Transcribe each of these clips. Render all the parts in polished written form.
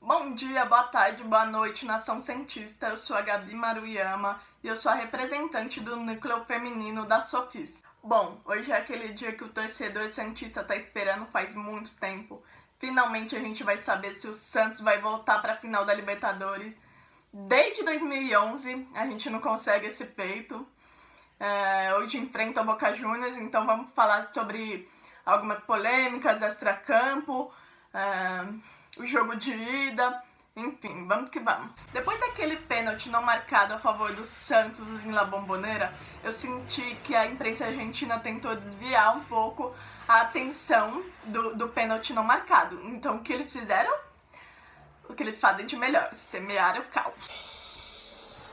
Bom dia, boa tarde, boa noite, nação cientista. Eu sou a Gabi Maruyama e eu sou a representante do núcleo feminino da Sofis. Bom, hoje é aquele dia que o torcedor santista tá esperando faz muito tempo. Finalmente a gente vai saber se o Santos vai voltar para a final da Libertadores. Desde 2011 a gente não consegue esse feito. Hoje enfrenta o Boca Juniors, então vamos falar sobre algumas polêmicas extracampo, o jogo de ida, enfim, vamos que vamos. Depois daquele pênalti não marcado a favor do Santos em La Bombonera, eu senti que a imprensa argentina tentou desviar um pouco a atenção do pênalti não marcado. Então o que eles fizeram? O que eles fazem de melhor, semear o caos.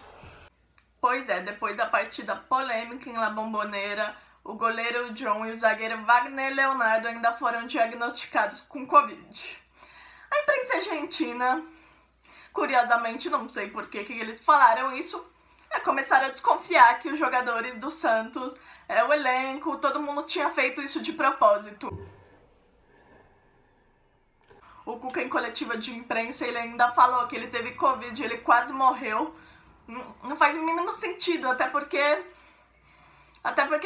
Pois é, depois da partida polêmica em La Bombonera, o goleiro John e o zagueiro Wagner Leonardo ainda foram diagnosticados com Covid. A imprensa argentina, curiosamente, não sei por que eles falaram isso, começaram a desconfiar que os jogadores do Santos, o elenco, todo mundo tinha feito isso de propósito. O Cuca, em coletiva de imprensa, ele ainda falou que ele teve Covid, ele quase morreu. Não faz o mínimo sentido, até porque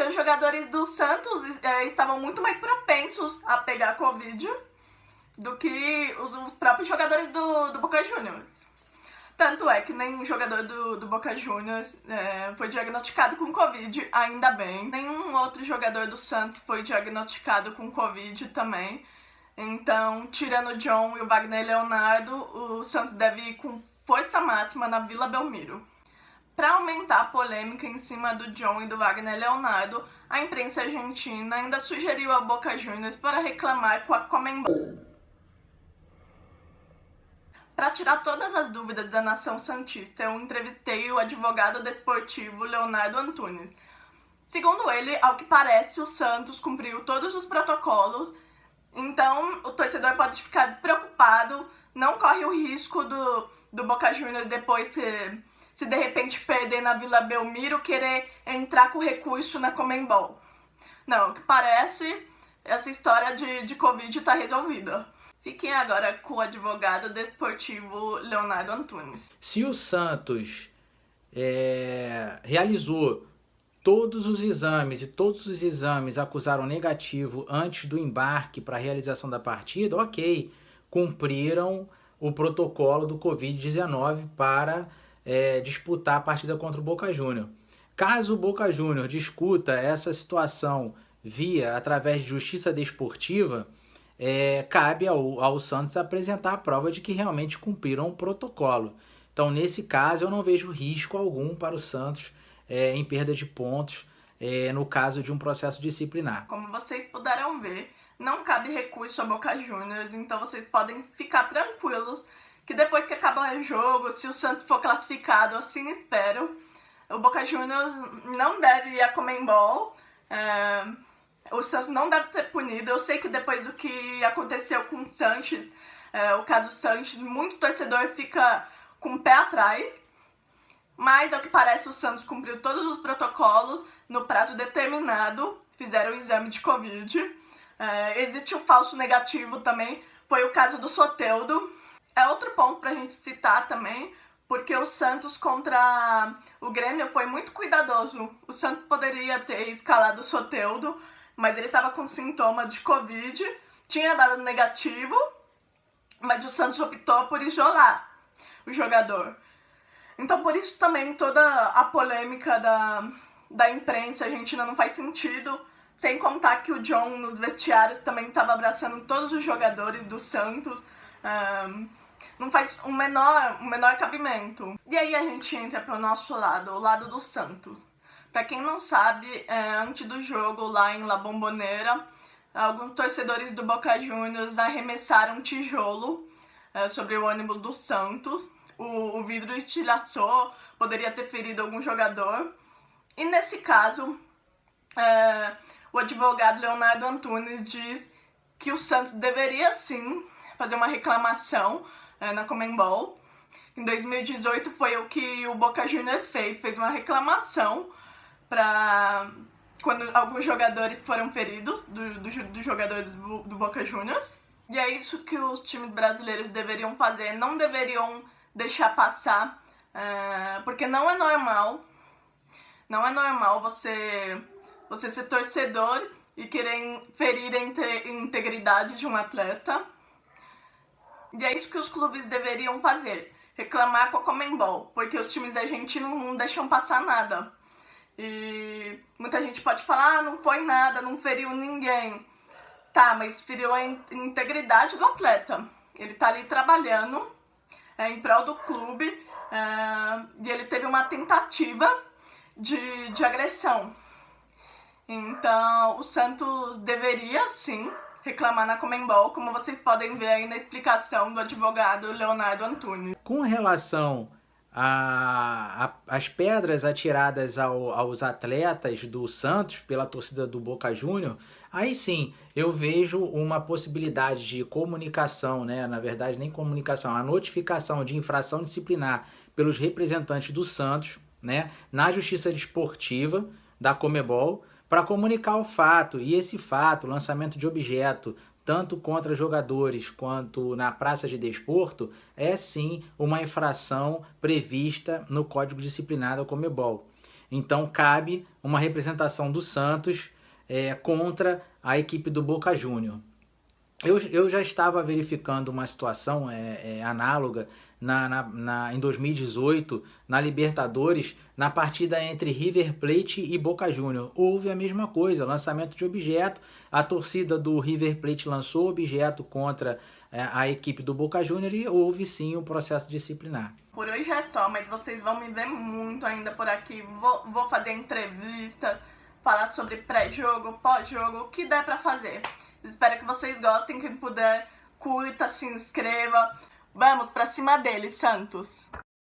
os jogadores do Santos estavam muito mais propensos a pegar Covid do que os próprios jogadores do Boca Juniors. Tanto é que nenhum jogador do Boca Juniors foi diagnosticado com Covid, ainda bem. Nenhum outro jogador do Santos foi diagnosticado com Covid também. Então, tirando o John e o Wagner Leonardo, o Santos deve ir com força máxima na Vila Belmiro. Para aumentar a polêmica em cima do John e do Wagner Leonardo, a imprensa argentina ainda sugeriu ao Boca Juniors para reclamar com a Conmebol. Para tirar todas as dúvidas da nação santista, eu entrevistei o advogado desportivo Leonardo Antunes. Segundo ele, ao que parece, o Santos cumpriu todos os protocolos, então o torcedor pode ficar preocupado, não corre o risco do Boca Juniors depois se de repente perder na Vila Belmiro, querer entrar com recurso na Conmebol. Não, o que parece, essa história de Covid está resolvida. Fiquem agora com o advogado desportivo Leonardo Antunes. Se o Santos realizou todos os exames e todos os exames acusaram negativo antes do embarque para a realização da partida, ok, cumpriram o protocolo do Covid-19 para disputar a partida contra o Boca Juniors. Caso o Boca Juniors discuta essa situação através de justiça desportiva, cabe ao Santos apresentar a prova de que realmente cumpriram o protocolo. Então, nesse caso, eu não vejo risco algum para o Santos em perda de pontos no caso de um processo disciplinar. Como vocês puderam ver, não cabe recurso a Boca Juniors, então vocês podem ficar tranquilos que depois que acabar o jogo, se o Santos for classificado, assim espero, o Boca Juniors não deve ir a Conmebol, o Santos não deve ser punido. Eu sei que depois do que aconteceu com o Sanches, o caso Sanches, muito torcedor fica com o pé atrás, mas ao que parece o Santos cumpriu todos os protocolos no prazo determinado, fizeram o exame de Covid. Existe um falso negativo também, foi o caso do Soteldo. É outro ponto pra gente citar também, porque o Santos contra o Grêmio foi muito cuidadoso. O Santos poderia ter escalado o Soteldo, mas ele estava com sintomas de Covid, tinha dado negativo, mas o Santos optou por isolar o jogador. Então por isso também toda a polêmica da imprensa argentina não faz sentido, sem contar que o John nos vestiários também estava abraçando todos os jogadores do Santos. Não faz o menor cabimento. E aí a gente entra pro nosso lado, o lado do Santos. Pra quem não sabe, antes do jogo lá em La Bombonera, alguns torcedores do Boca Juniors arremessaram um tijolo sobre o ônibus do Santos. O vidro estilhaçou, poderia ter ferido algum jogador. E nesse caso, o advogado Leonardo Antunes diz que o Santos deveria sim fazer uma reclamação na Conmebol. Em 2018 foi o que o Boca Juniors fez uma reclamação para quando alguns jogadores foram feridos, dos jogadores do Boca Juniors. E é isso que os times brasileiros deveriam fazer, não deveriam deixar passar, porque não é normal você ser torcedor e querer ferir a integridade de um atleta. E é isso que os clubes deveriam fazer, reclamar com a Conmebol, porque os times argentinos não deixam passar nada. E muita gente pode falar, não foi nada, não feriu ninguém. Tá, mas feriu a integridade do atleta. Ele tá ali trabalhando em prol do clube e ele teve uma tentativa de agressão. Então, o Santos deveria, sim, reclamar na Conmebol, como vocês podem ver aí na explicação do advogado Leonardo Antunes. Com relação às pedras atiradas aos atletas do Santos pela torcida do Boca Júnior, aí sim eu vejo uma possibilidade de comunicação, né? Na verdade, nem comunicação, a notificação de infração disciplinar pelos representantes do Santos, né? Na Justiça Desportiva da Conmebol, para comunicar o fato, e esse fato, lançamento de objeto, tanto contra jogadores quanto na praça de desporto, é sim uma infração prevista no Código Disciplinar da Conmebol. Então cabe uma representação do Santos contra a equipe do Boca Júnior. Eu já estava verificando uma situação análoga em 2018, na Libertadores, na partida entre River Plate e Boca Júnior. Houve a mesma coisa, lançamento de objeto, a torcida do River Plate lançou objeto contra a equipe do Boca Júnior e houve sim um processo disciplinar. Por hoje é só, mas vocês vão me ver muito ainda por aqui. Vou fazer entrevista, falar sobre pré-jogo, pós-jogo, o que der pra fazer. Espero que vocês gostem, quem puder, curta, se inscreva. Vamos pra cima deles, Santos!